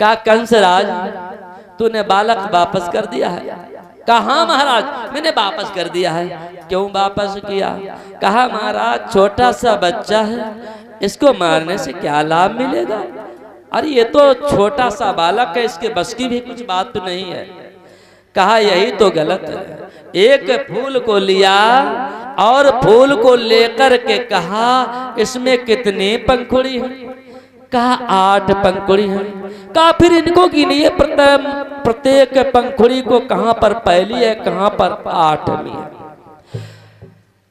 कहा कंसराज तूने बालक वापस कर दिया है? कहा हाँ महाराज मैंने वापस कर दिया है। क्यों वापस किया? कहा महाराज छोटा सा बच्चा है, इसको मारने से क्या लाभ मिलेगा? अरे ये तो छोटा सा बालक है, इसके बस की भी कुछ बात तो नहीं है। कहा यही तो गलत है। एक फूल को लिया और फूल को लेकर के कहा इसमें कितनी पंखुड़ी है? कहा 8 पंखुड़ी है। कहा फिर इनको गिनिए, प्रत्येक पंखुड़ी को कहां पर पहली है कहां पर 8वीं है।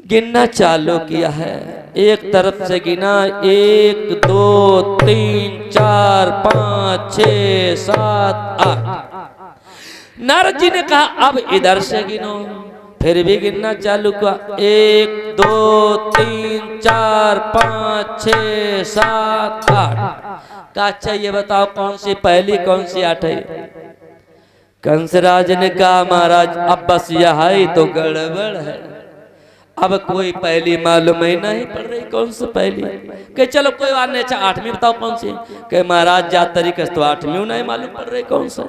गिनना चालू किया है, एक तरफ से गिना 1 2 3 4 5 6 7 8। नारद जी ने कहा अब इधर से गिनो। फिर भी गिनना चालू किया 1 2 3 4 5 6 7 8। कहा अच्छा ये बताओ कौन सी पहली कौन सी 8वीं? कंसराज ने कहा महाराज अब बस यह ही तो गड़बड़ है, अब कोई पहली मालूम ही नहीं पड़ रही कौन सी पहली। कि चलो कोई बात नहीं, अच्छा 8वीं बताओ कौन सी? कि महाराज जा तरीके तो 8वीं नहीं मालूम पड़ रही कौन सा।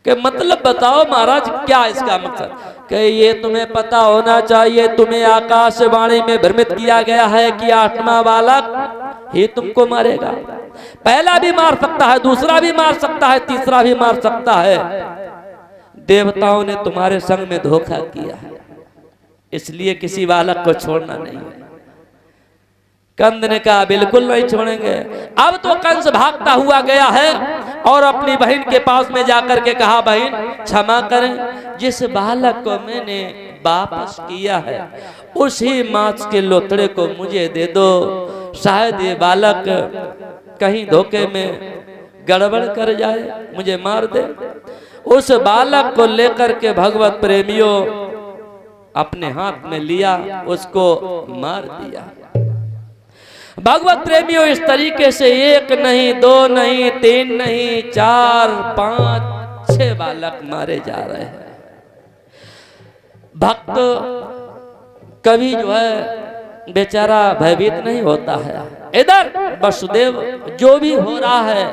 कि मतलब बताओ महाराज क्या इसका मकसद? कि ये तुम्हें पता होना चाहिए, तुम्हें आकाशवाणी में भ्रमित किया गया है कि 8वां बालक ही तुमको मारेगा। पहला भी मार सकता है, दूसरा भी मार सकता है, तीसरा भी मार सकता है। देवताओं ने तुम्हारे संग में धोखा किया है, इसलिए किसी बालक को छोड़ना नहीं है। कंद ने कहा बिल्कुल नहीं छोड़ेंगे। अब तो कंस भागता हुआ गया है और अपनी बहन के पास में जाकर के कहा बहन क्षमा करें, जिस बालक को मैंने वापस किया है उसी मांस के लोथड़े को मुझे दे दो, शायद ये बालक कहीं धोखे में गड़बड़ कर जाए, मुझे मार दे। उस बालक को लेकर के भगवत प्रेमियों अपने हाथ में लिया, उसको मार दिया। भगवत प्रेमियों इस तरीके से 1 नहीं 2 नहीं 3 नहीं 4 5 6 बालक मारे जा रहे हैं। भक्त कभी जो है बेचारा भयभीत नहीं होता है। इधर वसुदेव जो भी हो रहा है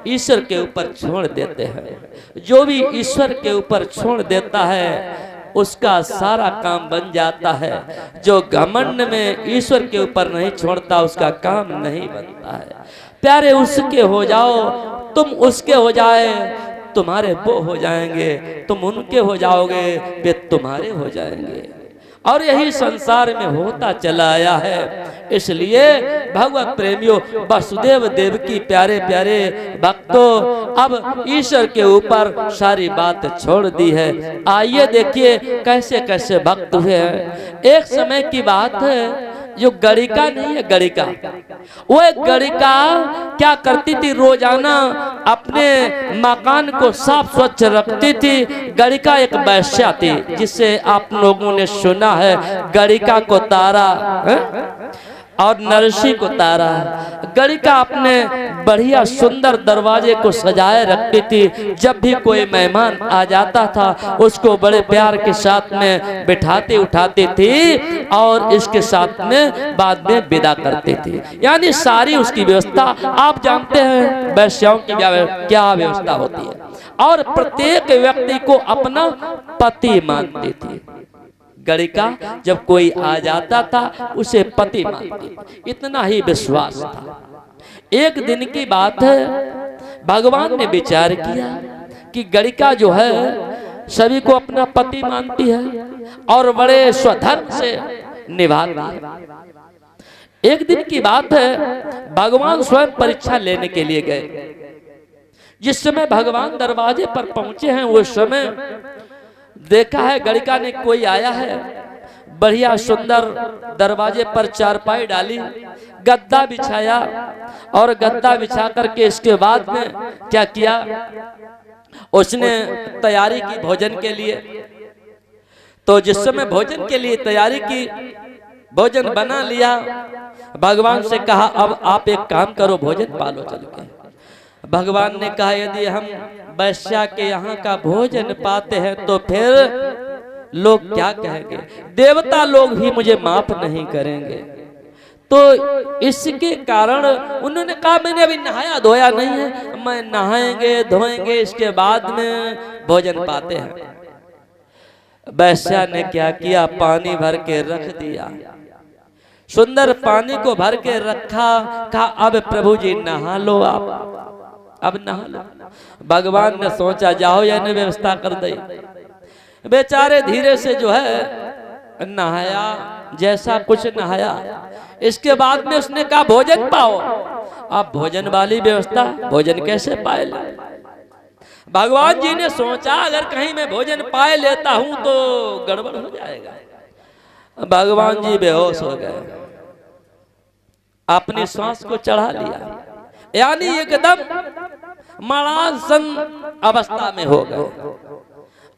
ईश्वर के ऊपर छोड़ देते हैं। जो भी ईश्वर के ऊपर छोड़ देता है उसका सारा काम बन जाता है। जो घमंड में ईश्वर के ऊपर नहीं छोड़ता उसका काम नहीं बनता है। प्यारे उसके हो जाओ, तुम उसके हो जाए, तुम्हारे वो हो जाएंगे, तुम उनके हो जाओगे, वे तुम्हारे हो जाएंगे। और यही संसार में होता चला आया है। इसलिए भगवत प्रेमियों वसुदेव देव की प्यारे प्यारे भक्तों अब ईश्वर के ऊपर सारी बात छोड़ दी है। आइए देखिए कैसे कैसे भक्त हुए हैं। एक समय की बात है, जो गणिका नहीं है, गणिका, वो एक गणिका क्या करती थी, रोजाना अपने मकान को साफ स्वच्छ रखती थी। गणिका एक वैश्या थी, जिससे आप लोगों ने सुना है गणिका को तारा और नरसी को तारा। गणिका अपने बढ़िया सुंदर दरवाजे को सजाए रखती थी। जब भी कोई मेहमान आ जाता था उसको बड़े प्यार के साथ में बिठाती उठाती थी और इसके साथ में बाद में विदा करती थी। यानी सारी उसकी व्यवस्था, आप जानते हैं वैश्याओं की क्या व्यवस्था होती है। और प्रत्येक व्यक्ति को अपना पति मानती थी। गणिका जब कोई आ जाता था उसे पति मानती थी, इतना ही विश्वास था। एक दिन की बात है, भगवान ने विचार किया कि गणिका जो है सभी को अपना पति मानती है और बड़े स्वधर्म से निभाती है। एक दिन की बात है, भगवान स्वयं परीक्षा लेने के लिए गए। जिस समय भगवान दरवाजे पर पहुंचे हैं उस समय देखा है गणिका ने कोई आया है, बढ़िया सुंदर दरवाजे पर चारपाई डाली, गद्दा बिछाया और गद्दा बिछा करके इसके बाद में क्या किया, उसने तैयारी की भोजन के लिए। तो जिस समय भोजन के लिए तैयारी की, भोजन बना लिया, भगवान से कहा अब आप एक काम करो, भोजन पालो चल के। भगवान ने कहा यदि हम वैश्या के यहाँ का भोजन पाते हैं तो फिर लोग क्या कहेंगे, देवता लोग भी मुझे माफ नहीं करेंगे। तो इसके कारण उन्होंने कहा मैंने अभी नहाया धोया नहीं है, मैं नहाएंगे धोएंगे, इसके बाद में भोजन पाते हैं। वैश्या ने क्या किया, पानी भर के रख दिया, सुंदर पानी को भर के रखा। कहा अब प्रभु जी नहा लो, आप अब नहा लो। भगवान ने सोचा जाओ या ने व्यवस्था कर दे। बेचारे धीरे से जो है नहाया, जैसा कुछ नहाया। इसके बाद में उसने कहा भोजन पाओ। अब भोजन वाली व्यवस्था, भोजन कैसे पाए? भगवान जी ने सोचा अगर कहीं मैं भोजन पाए लेता हूं तो गड़बड़ हो जाएगा। भगवान जी बेहोश हो गए, अपनी सांस को चढ़ा लिया, यानी एकदम मरणासन अवस्था में हो गए।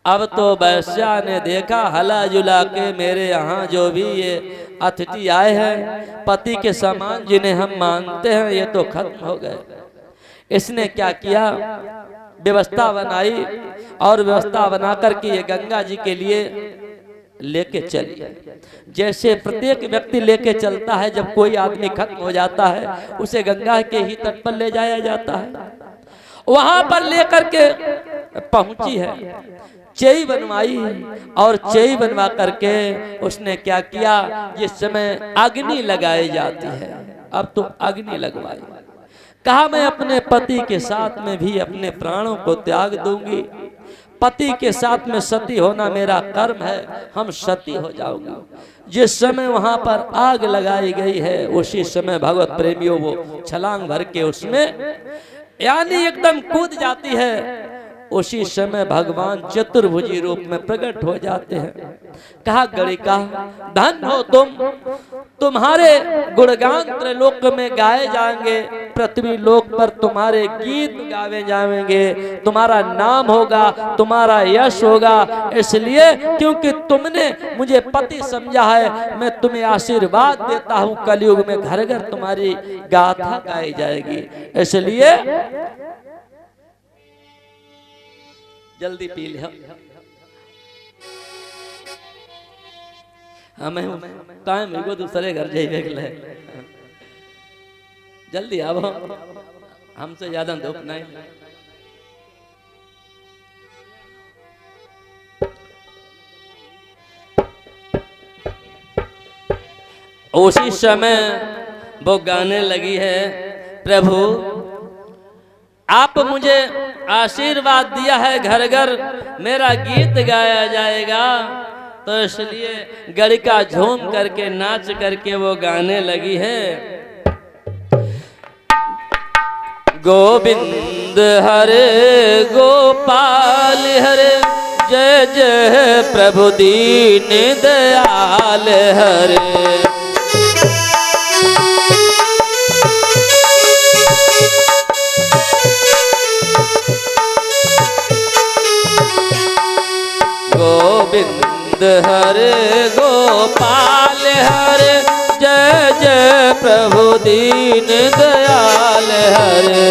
अब तो वैश्या ने देखा हला जुला के मेरे यहाँ जो भी ये अतिथि आए हैं, पति के समान जिन्हें हम मानते हैं, ये तो खत्म हो गए। इसने क्या किया, व्यवस्था बनाई और व्यवस्था बना करके ये गंगा जी के लिए लेके चली। जैसे प्रत्येक व्यक्ति लेके चलता है, जब कोई आदमी खत्म हो जाता है उसे गंगा के ही तट पर ले जाया जाता है। वहां पर लेकर के पहुंची है, चेई बनवाई और चेई बनवा करके उसने क्या किया, जिस समय अग्नि लगाई जाती है, अब तो अग्नि लगवाई। कहा मैं अपने पति के साथ में भी अपने प्राणों को त्याग दूंगी, पति के साथ में सती होना मेरा कर्म है, हम सती हो जाऊंगी। जिस समय वहां पर आग लगाई गई है उसी समय भगवत प्रेमियों वो छलांग भर के उसमें यानी एकदम कूद जाती है। उसी समय भगवान चतुर्भुजी रूप में प्रकट हो जाते हैं। कहा गणिका धन हो तुम, तुम्हारे गुणगान त्रिलोक में गाए जाएंगे, पृथ्वी लोक पर तुम्हारे गीत गावे जाएंगे, तुम्हारा नाम होगा, तुम्हारा यश होगा। इसलिए क्योंकि तुमने मुझे पति समझा है, मैं तुम्हें आशीर्वाद देता हूँ, कलयुग में घर घर तुम्हारी गाथा गाई जाएगी। इसलिए जल्दी पी ले, हमें टाइम को दूसरे घर जाइए, जल्दी आओ, हमसे ज्यादा धूप नहीं। उसी समय वो गाने लगी है, प्रभु आप मुझे आशीर्वाद दिया है, घर घर मेरा गीत गाया जाएगा, तो इसलिए गणिका झूम करके नाच करके वो गाने लगी है। गोविंद हरे गोपाल हरे, जय जय प्रभु दीन दयाल हरे। गोविंद हरे गोपाल हरे, जय जय प्रभु दीन दयाल हरे।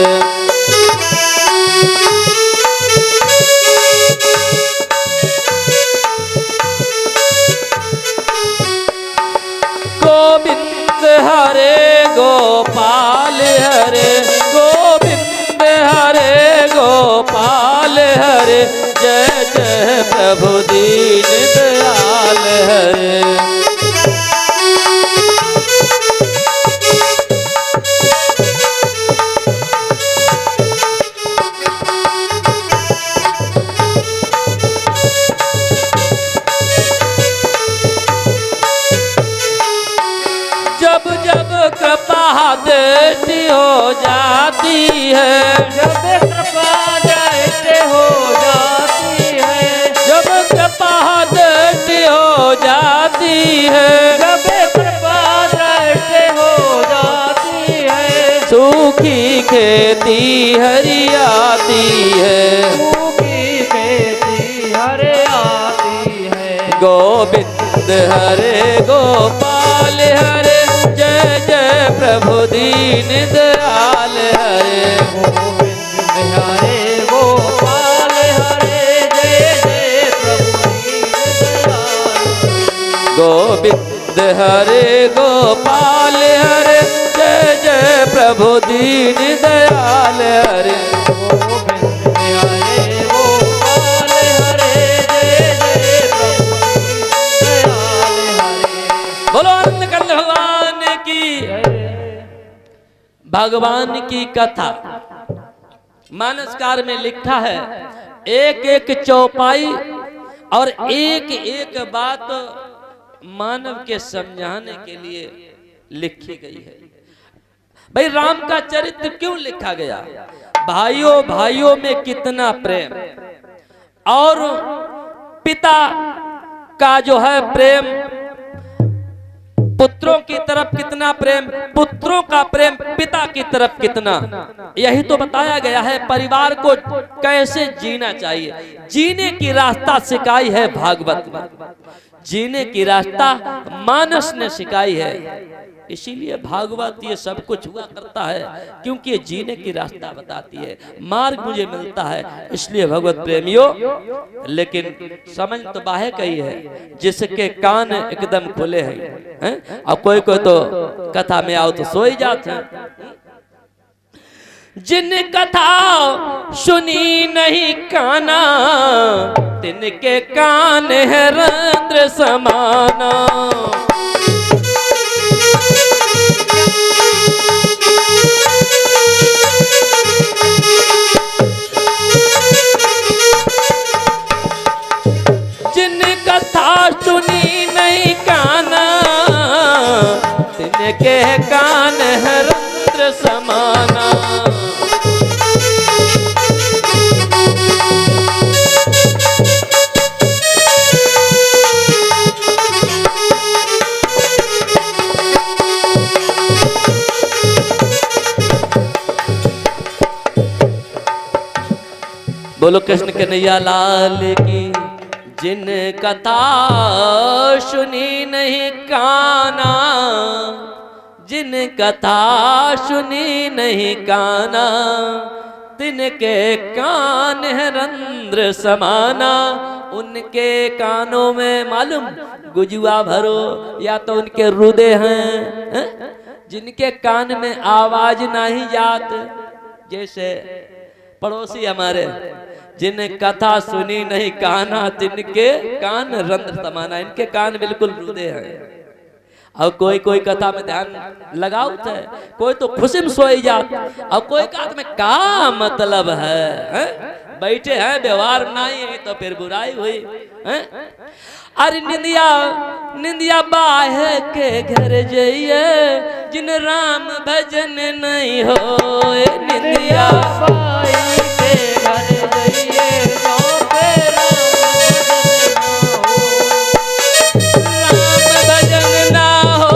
गोविंद हरे गोपाल हरे, गोविंद हरे गोपाल हरे, जय जय प्रभु दीन दयाल हरे। जब जब कृपा दृष्टि हो जाती है, जब कृपा दृष्टि हो जाती है, जब कृपा दृष्टि हो जाती है, जब कृपा दृष्टि हो जाती है, सूखी खेती हरियाती है, सूखी खेती हरियाती है। गोविंद हरे गोपाल हरे, जय जय प्रभु दीन दयाल हरे। गोविंद हरे गोपाल हरे, जय जय प्रभु दीन दयाल। गोविंद हरे गोपाल हरे, जय जय प्रभु प्रभु दीन दयाल हरे बोलो आनंद कंद भगवान की। भगवान की कथा मानसकार में लिखा है, एक एक चौपाई और एक एक बात मानव के समझाने के लिए लिखी गई है। भाई राम का चरित्र क्यों लिखा गया? भाइयों भाइयों में कितना प्रेम और पिता का जो है प्रेम, पुत्रों की तरफ कितना प्रेम, पुत्रों का प्रेम पिता की तरफ कितना, यही तो बताया गया है। परिवार को कैसे जीना चाहिए, जीने की रास्ता सिखाई है भागवत में, जीने की रास्ता मानस ने सिखाई है। इसीलिए भागवत ये सब कुछ हुआ करता है, क्योंकि ये जीने की रास्ता बताती है, मार्ग मुझे मिलता है, इसलिए भगवत प्रेमियों। लेकिन समझ तो बाहे कही है, जिसके कान एकदम खुले हैं, और कोई कोई तो कथा में आओ तो सो ही जाते हैं। जिन कथा सुनी नहीं काना, तिनके कान है रंध्र समाना। जिन कथा सुनी नहीं काना, तिनके कान है रंध्र समाना। बोलो कृष्ण कन्हैया लाल की। जिन कथा सुनी नहीं काना, जिन कथा सुनी नहीं काना, तिनके कान है रंध्र समाना। उनके कानों में मालूम गुजुआ भरो या तो उनके हृदय हैं, जिनके कान में आवाज नहीं जात। जैसे पड़ोसी हमारे, जिन कथा सुनी नहीं काना, तिनके कान रंध्र समाना, इनके कान बिल्कुल रूदे हैं। और कोई कोई कथा में ध्यान लगाओ थे, कोई तो खुशी में सोई जात, और कोई कहा में का मतलब है? बैठे हैं व्यवहार नहीं है तो फिर बुराई हुई है? अरे निंदिया निंदिया बाहे के घर जाइए, जिन राम भजन नहीं हो। निंदिया बाहे के घर जाइए, राम भजन ना हो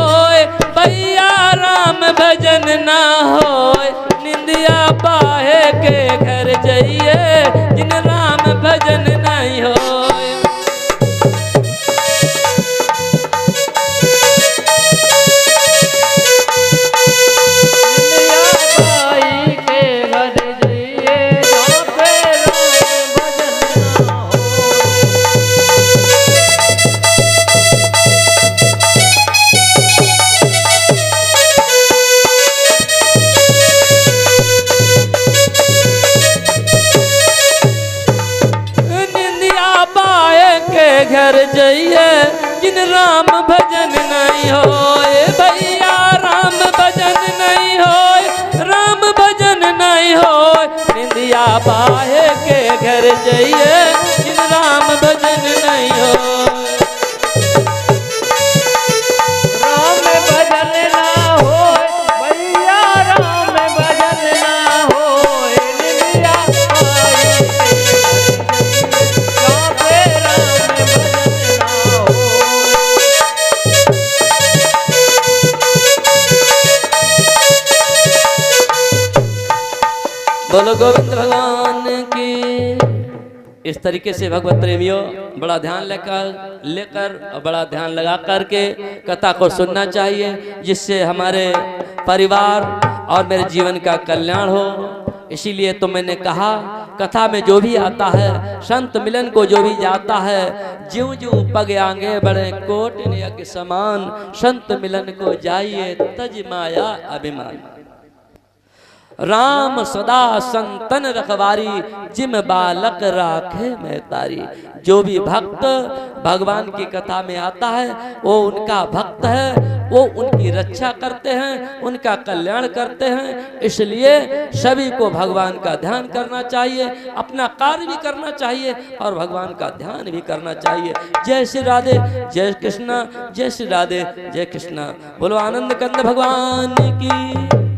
भैया, राम भजन ना हो। निंदिया बाहे के घर जाइए, जिन राम भजन नहीं हो। घर जाइए, जिन राम भजन नहीं हो। भैया राम भजन नहीं हो, राम भजन नहीं हो। निंदिया बाहे के घर जाइए, जिन राम भजन नहीं हो। राम भजन ना हो भैया, राम भजन ना हो। निंदिया बाहे बोलो गोविंद भगवान की। इस तरीके से भगवत प्रेमियों बड़ा ध्यान लेकर और बड़ा ध्यान लगा करके कथा को सुनना चाहिए, जिससे हमारे परिवार और मेरे जीवन का कल्याण हो। इसीलिए तो मैंने कहा कथा में जो भी आता है, संत मिलन को जो भी जाता है, ज्यों ज्यों पग आगे बढ़े कोट यज्ञ समान। संत मिलन को जाइए तज माया अभिमान। राम सदा संतन रखवारी, जिम बालक राखे मैं तारी। जो भी भक्त भगवान की कथा में आता है वो उनका भक्त है, वो उनकी रक्षा करते हैं, उनका कल्याण करते हैं। इसलिए सभी को भगवान का ध्यान करना चाहिए, अपना कार्य भी करना चाहिए और भगवान का ध्यान भी करना चाहिए। जय श्री राधे, जय कृष्णा, जय श्री राधे, जय कृष्णा। बोलो आनंद कंद भगवान की।